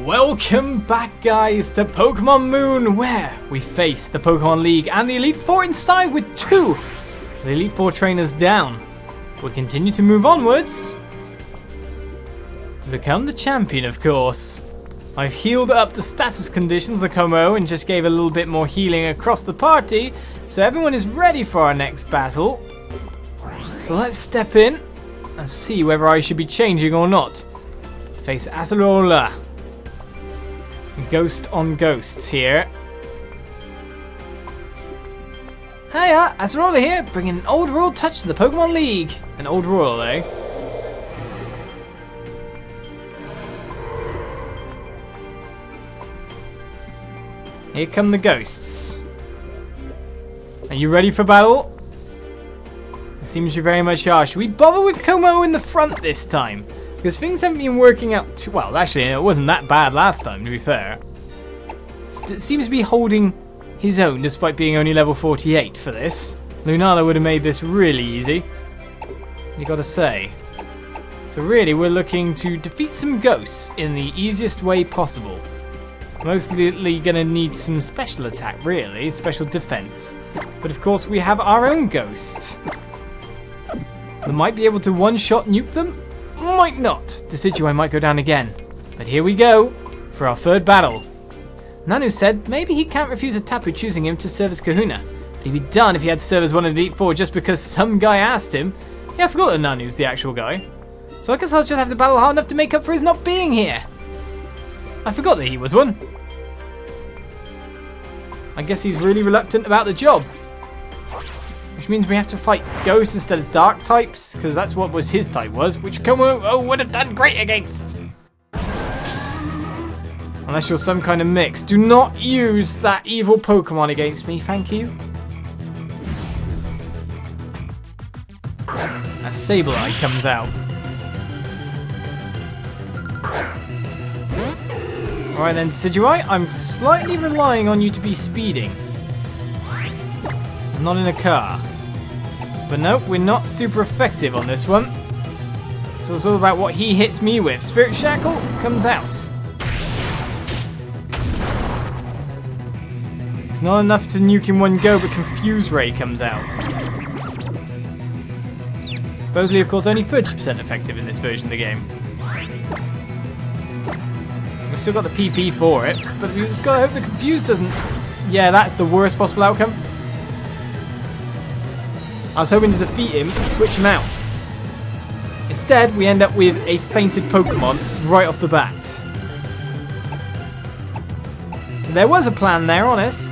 Welcome back, guys, to Pokemon Moon, where we face the Pokemon League and the Elite Four inside with two of the Elite Four trainers down. We continue to move onwards to become the champion, of course. I've healed up the status conditions of Kommo-o and just gave a little bit more healing across the party, so everyone is ready for our next battle. So let's step in and see whether I should be changing or not. To face Acerola. Ghost on ghosts here. Hiya, Acerola here, bringing an old royal touch to the Pokemon League. An old royal, eh? Here come the ghosts. Are you ready for battle? It seems you very much are. Should we bother with Kommo-o in the front this time? Because things haven't been working out too well. Actually, it wasn't that bad last time, to be fair. It seems to be holding his own despite being only level 48 for this. Lunala would have made this really easy, you gotta say. So really, we're looking to defeat some ghosts in the easiest way possible. Mostly gonna need some special attack, really, special defense. But of course, we have our own ghosts. They might be able to one-shot nuke them. Might not. Decidueye might go down again. But here we go for our third battle. Nanu said maybe he can't refuse a Tapu choosing him to serve as Kahuna. But he'd be done if he had to serve as one of the Elite Four just because some guy asked him. Yeah, I forgot that Nanu's the actual guy. So I guess I'll just have to battle hard enough to make up for his not being here. I forgot that he was one. I guess he's really reluctant about the job. Which means we have to fight ghosts instead of dark types, because that's what his type was, which Kommo-o would have done great against. Unless you're some kind of mix. Do not use that evil Pokemon against me, thank you. A Sableye comes out. Alright then, Decidueye, I'm slightly relying on you to be speeding. Not in a car. But no, we're not super effective on this one. So it's all about what he hits me with. Spirit Shackle comes out. It's not enough to nuke in one go, but Confuse Ray comes out. Supposedly, of course, only 30% effective in this version of the game. We've still got the PP for it, but we just gotta hope the Confuse doesn't... Yeah, that's the worst possible outcome. I was hoping to defeat him and switch him out. Instead, we end up with a fainted Pokemon right off the bat. So there was a plan there, honest.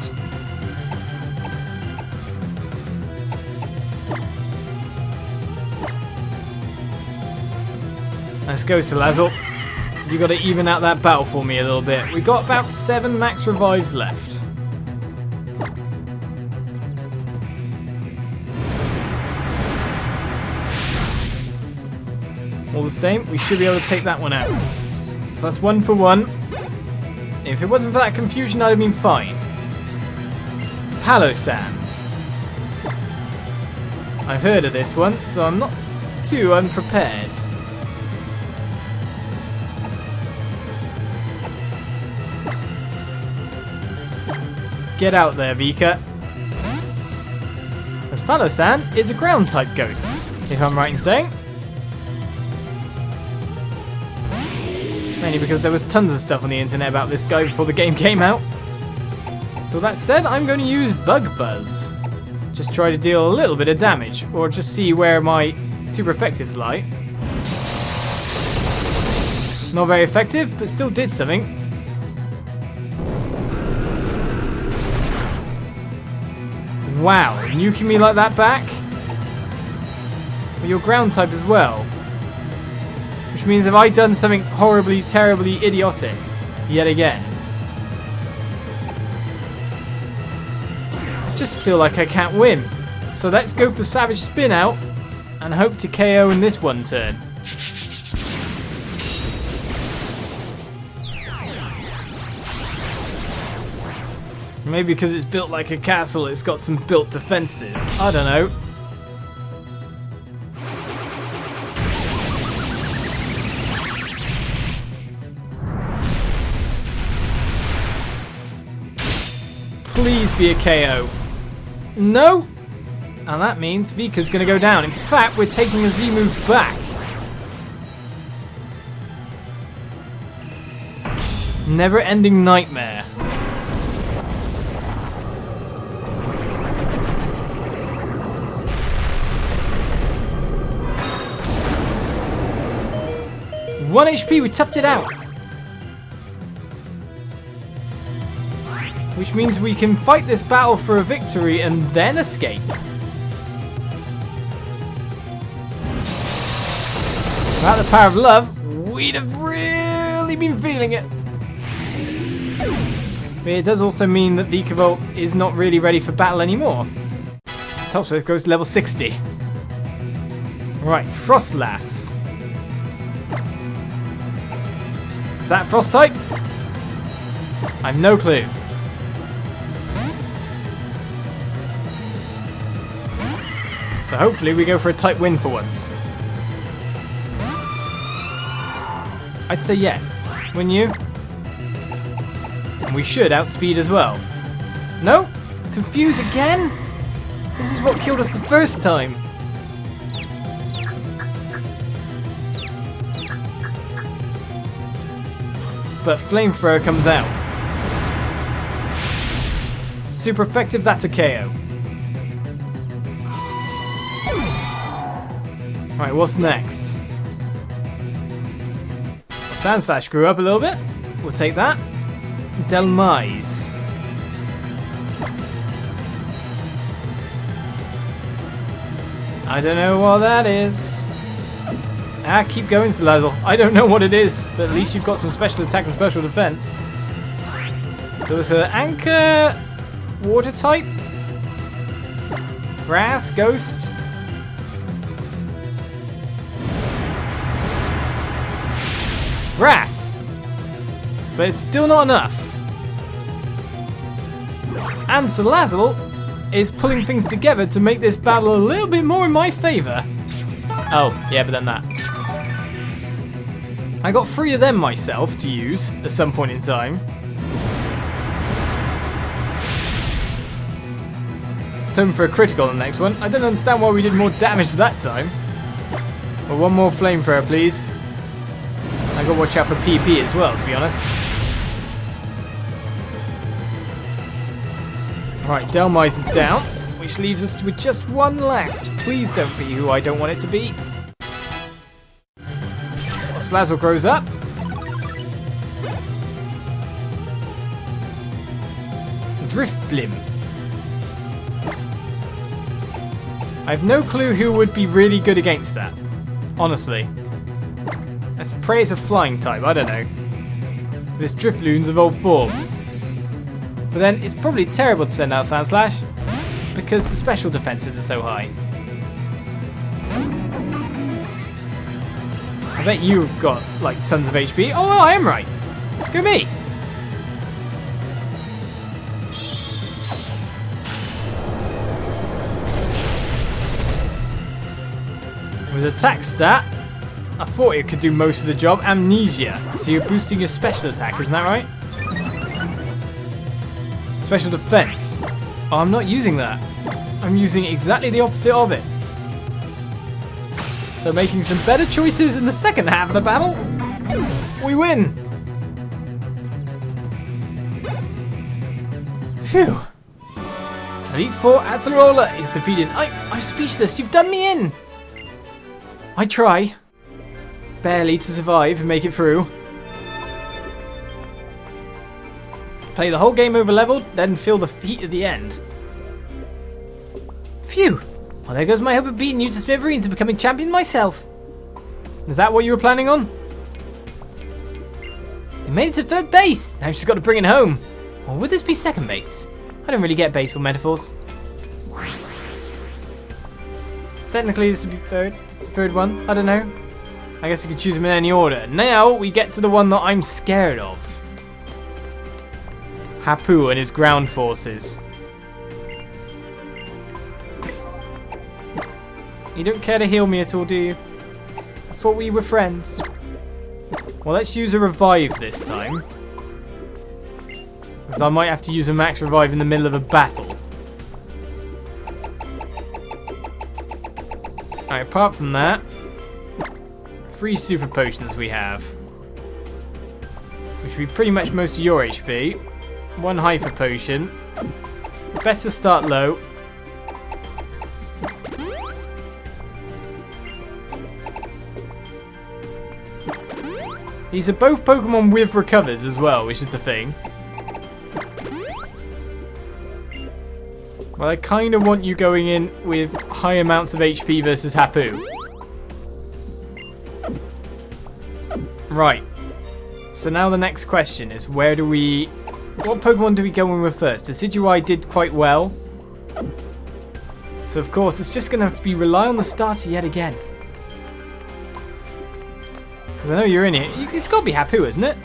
Let's go, Salazzle. You got to even out that battle for me a little bit. We got about 7 max revives left. All the same, we should be able to take that one out. So that's 1 for 1. If it wasn't for that confusion, I'd have been fine. Palossand. I've heard of this one, so I'm not too unprepared. Get out there, Vika. As Palossand is a ground type ghost, if I'm right in saying. Mainly because there was tons of stuff on the internet about this guy before the game came out. So that said, I'm going to use Bug Buzz. Just try to deal a little bit of damage, or just see where my super effectives lie. Not very effective, but still did something. Wow, nuking me like that back? Well, you're ground type as well. Which means have I done something horribly, terribly idiotic yet again? I just feel like I can't win. So let's go for Savage Spin Out and hope to KO in this one turn. Maybe because it's built like a castle, it's got some built defenses. I don't know. please be a KO. No! And that means Vika's going to go down. In fact, we're taking a Z move back. Never-ending nightmare. One HP, we toughed it out. Which means we can fight this battle for a victory and then escape. Without the power of love, we'd have really been feeling it. But it does also mean that Vikavolt is not really ready for battle anymore. Top Split goes to level 60. Right, Frostlass. Is that Frost type? I've no clue. So hopefully we go for a tight win for once. I'd say yes, wouldn't you? And we should outspeed as well. No? Confuse again? This is what killed us the first time. But Flamethrower comes out. Super effective, that's a KO. Alright, what's next? Sand Slash grew up a little bit. We'll take that. Delmise. I don't know what that is. Keep going, Salazzle. I don't know what it is, but at least you've got some special attack and special defense. So it's an Anchor Water type. Grass, Ghost. Grass! But it's still not enough. And Salazzle is pulling things together to make this battle a little bit more in my favour. Oh, yeah, but then that. I got 3 of them myself to use at some point in time. So hoping for a critical on the next one. I don't understand why we did more damage that time. Well, one more Flamethrower, please. I gotta watch out for PP as well, to be honest. Right, Delmise is down, which leaves us with just one left. Please don't be who I don't want it to be. Salazzle grows up. Driftblim. I have no clue who would be really good against that. Honestly. Let's pray it's a flying type, I don't know. This Drifloon's evolved form. But then it's probably terrible to send out Sand Slash because the special defenses are so high. I bet you've got like tons of HP. Oh, I am right. Go me. With attack stat, I thought it could do most of the job. Amnesia. So you're boosting your special attack, isn't that right? Special defense. Oh, I'm not using that. I'm using exactly the opposite of it. So making some better choices in the second half of the battle. We win. Phew. Elite 4 Acerola is defeated. I'm speechless. You've done me in. I try. Barely to survive and make it through. Play the whole game over leveled, then feel the heat at the end. Phew. Well, there goes my hope of beating you to smithereens and becoming champion myself. Is that what you were planning on? You made it to third base. Now you've just got to bring it home. Or would this be second base? I don't really get baseball metaphors. Technically, this would be third. This is the third one. I don't know. I guess you could choose them in any order. Now we get to the one that I'm scared of. Hapu and his ground forces. You don't care to heal me at all, do you? I thought we were friends. Well, let's use a revive this time. Because I might have to use a max revive in the middle of a battle. Alright, apart from that, 3 super potions we have. Which would be pretty much most of your HP. 1 hyper potion. Best to start low. These are both Pokemon with recovers as well, which is the thing. Well, I kind of want you going in with high amounts of HP versus Hapu. Right. So now the next question is, what Pokemon do we go in with first? Decidueye did quite well. So of course, it's just going to have to be rely on the starter yet again. Because I know you're in here. It's got to be Hapu, isn't it?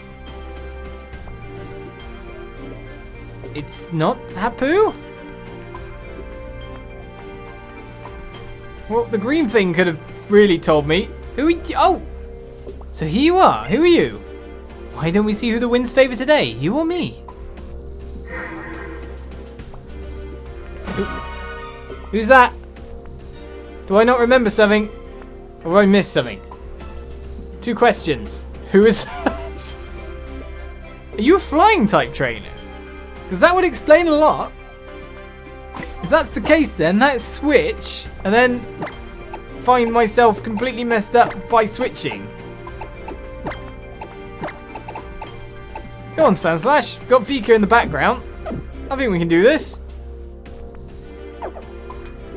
It's not Hapu? Well, the green thing could have really told me. Who are you? Oh! So here you are. Who are you? Why don't we see who the wins favour today? You or me? Who's that? Do I not remember something? Or have I missed something? 2 questions. Who is that? Are you a flying type trainer? Because that would explain a lot. If that's the case, then let's switch and then find myself completely messed up by switching. Go on, Sandslash. Got Vika in the background. I think we can do this.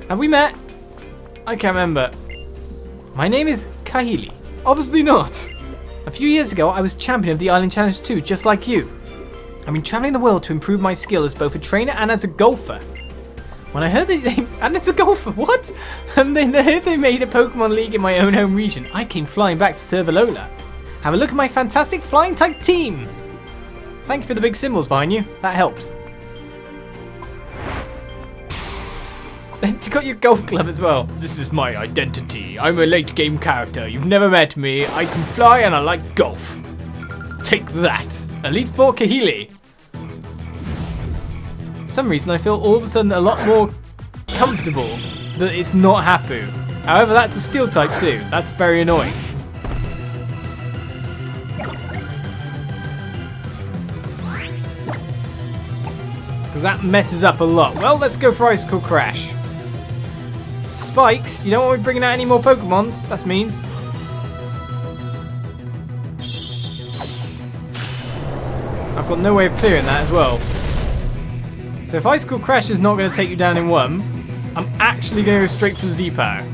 Have we met? I can't remember. My name is Kahili. Obviously not. A few years ago, I was champion of the Island Challenge 2, just like you. I've been traveling the world to improve my skill as both a trainer and as a golfer. When I heard and it's a golfer, what? And then I heard they made a Pokemon League in my own home region, I came flying back to serve Alola. Have a look at my fantastic flying type team. Thank you for the big symbols behind you. That helped. You got your golf club as well. This is my identity. I'm a late game character. You've never met me. I can fly and I like golf. Take that. Elite 4 Kahili. For some reason I feel all of a sudden a lot more comfortable that it's not Hapu. However, that's a steel type too. That's very annoying. Because that messes up a lot. Well, let's go for Icicle Crash. Spikes, you don't want me bringing out any more Pokemons. That's means. I've got no way of clearing that as well. So if Icicle Crash is not going to take you down in one, I'm actually going to go straight for Z-Power.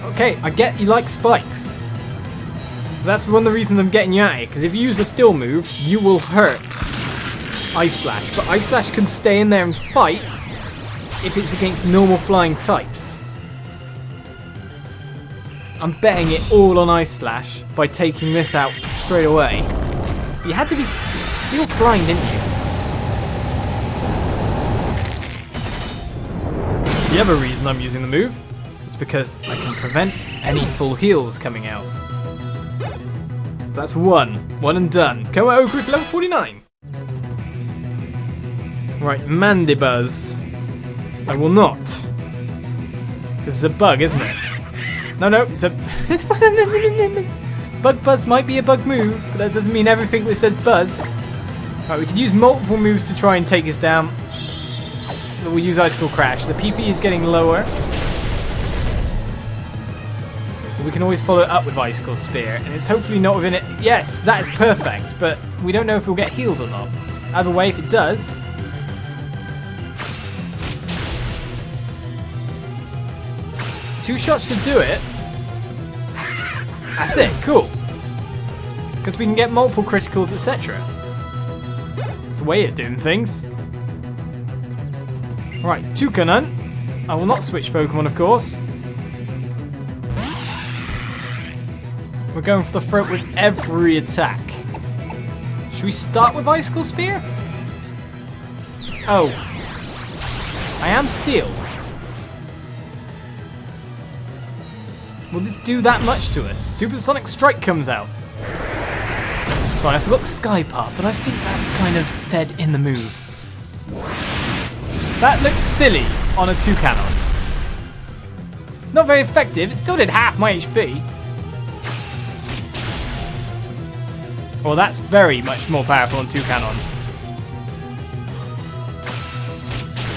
Okay, I get you like spikes. That's one of the reasons I'm getting you at it, because if you use a Steel move, you will hurt Ice Slash. But Ice Slash can stay in there and fight if it's against normal flying types. I'm betting it all on Ice Slash by taking this out straight away. You had to be Steel flying, didn't you? The other reason I'm using the move is because I can prevent any full heals coming out. So that's one and done. Kommo-o grew to level 49. Right, Mandibuzz. I will not. Because it's a bug, isn't it? No, it's a... Bug Buzz might be a bug move, but that doesn't mean everything that says Buzz. Right, we could use multiple moves to try and take us down. But we'll use Icicle Crash. The PP is getting lower. But we can always follow it up with Icicle Spear, and it's hopefully not within it. Yes, that is perfect, but we don't know if we'll get healed or not. Either way, if it does... 2 shots should do it. That's it, cool. Because we can get multiple criticals, etc. It's a way of doing things. Right, Toucanon. I will not switch Pokemon, of course. We're going for the throat with every attack. Should we start with Icicle Spear? Oh. I am Steel. Will this do that much to us? Supersonic Strike comes out. Right, I forgot the sky part, but I think that's kind of said in the move. That looks silly on a 2 cannon. It's not very effective. It still did half my HP. Well, that's very much more powerful on 2 cannon.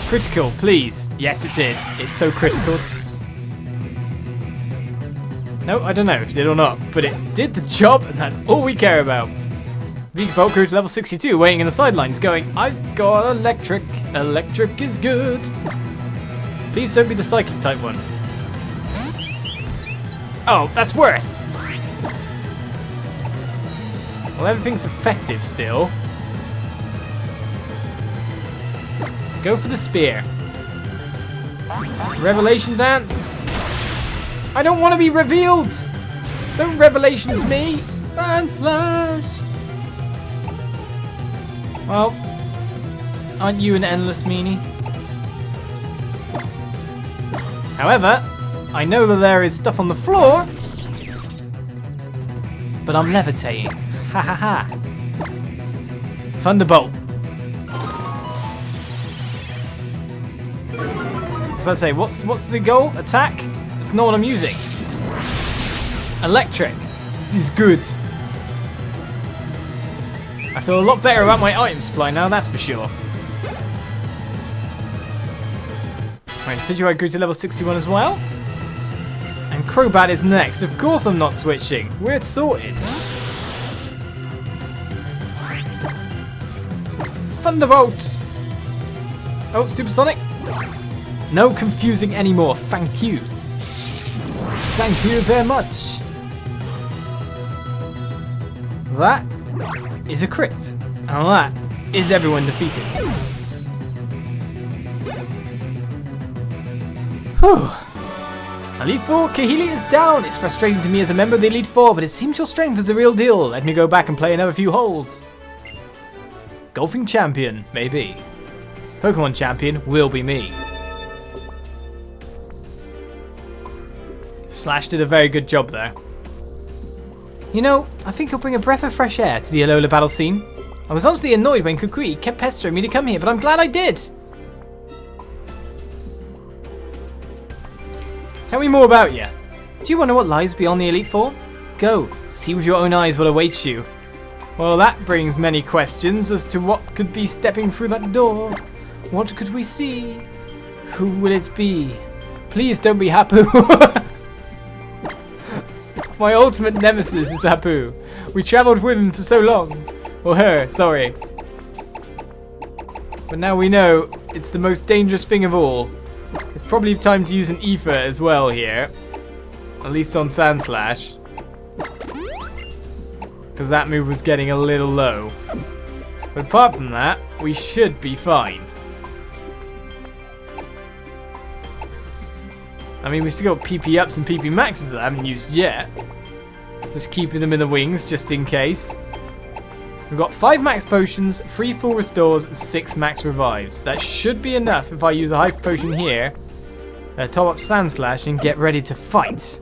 Critical, please. Yes, it did. It's so critical. No, I don't know if it did or not, but it did the job, and that's all we care about. Volt grew to level 62, waiting in the sidelines, going, I've got electric. Electric is good. Please don't be the psychic type one. Oh, that's worse. Well, everything's effective still. Go for the spear. Revelation dance. I don't want to be revealed. Don't revelations me. Sand slash. Well, aren't you an endless meanie? However, I know that there is stuff on the floor, but I'm levitating. Ha ha ha. Thunderbolt. I was about to say, what's the goal? Attack? That's not what I'm using. Electric is good. I feel a lot better about my item supply now, that's for sure. Right, Decidueye grew to level 61 as well. And Crobat is next. Of course I'm not switching. We're sorted. Thunderbolt! Oh, Supersonic? No confusing anymore, thank you. Thank you very much. That is a crit. And that is everyone defeated. Whew. Elite 4, Kahili is down. It's frustrating to me as a member of the Elite 4, but it seems your strength is the real deal. Let me go back and play another few holes. Golfing champion, maybe. Pokemon champion will be me. Slash did a very good job there. You know, I think he'll bring a breath of fresh air to the Alola battle scene. I was honestly annoyed when Kukui kept pestering me to come here, but I'm glad I did. Tell me more about you. Do you wonder what lies beyond the Elite Four? Go, see with your own eyes what awaits you. Well, that brings many questions as to what could be stepping through that door. What could we see? Who will it be? Please don't be Hapu. My ultimate nemesis is Hapu. We travelled with him for so long. Or her, sorry. But now we know it's the most dangerous thing of all. It's probably time to use an ether as well here. At least on Sandslash. Because that move was getting a little low. But apart from that, we should be fine. I mean, we still got PP ups and PP maxes that I haven't used yet. Just keeping them in the wings, just in case. We've got 5 max potions, 3 full restores, and 6 max revives. That should be enough if I use a hyper potion here. Top up Sandslash and get ready to fight.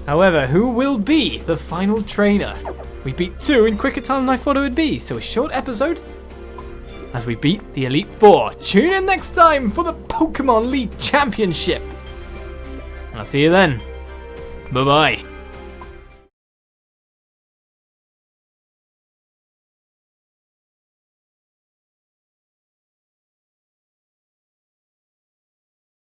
However, who will be the final trainer? We beat 2 in quicker time than I thought it would be, so a short episode as we beat the Elite 4. Tune in next time for the Pokemon League Championship. I'll see you then. Bye-bye.